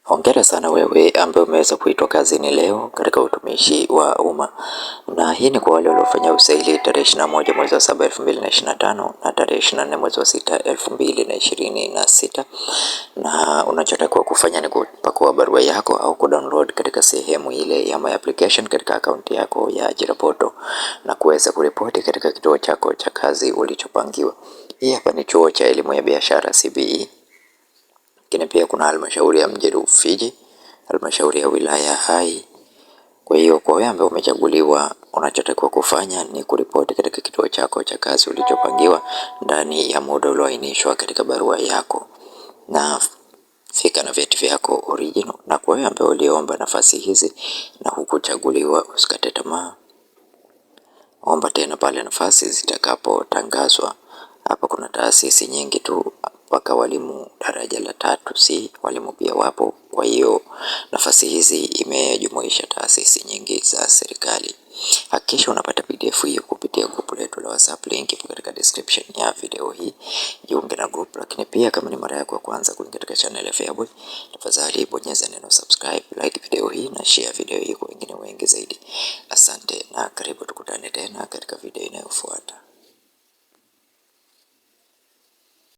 Hongera sana wewe ambaye umeweza kuitwa kazini leo katika utumishi wa umma, na hii ni kwa wale waliofanya usaili tarehe 21 mwezi wa 7 2025 na tarehe 24 mwezi wa 6 2026. Na unachotakiwa kufanya ni kupakua barua yako au kudownload katika sehemu ile ya my application katika akaunti yako ya ajira portal na kuweza kuripoti katika kituo chako cha kazi ulichopangiwa. Hii hapa ni chuo cha elimu ya biashara CBE. Lakini pia kuna halmashauri ya mji Rufiji, halmashauri ya wilaya Hai. Kwa hiyo kwa wewe ambaye umechaguliwa, unachotakiwa kufanya ni kuripoti katika kituo chako cha kazi ulichopangiwa ndani ya muda ulioainishwa katika barua yako, na fika na vyeti vyako original. Na kwa wewe ambaye uliomba nafasi hizi na hukuchaguliwa, usikate tamaa, omba tena pale nafasi zitakapotangazwa. Hapa kuna taasisi nyingi tu mpaka walimu daraja la 3C, walimu pia wapo. Kwa hiyo nafasi hizi imejumuisha taasisi nyingi za serikali. Hakikisha unapata PDF hiyo kupitia group letu la WhatsApp, link ipo katika description ya video hii. Jiunge na group, lakini pia kama ni mara yako ya kwanza kuingia katika channel ya Feaboy, tafadhali bonyeza neno subscribe, like video hii na share video hii kwa wengine wengi zaidi. Asante na karibu, tukutane tena katika video inayofuata.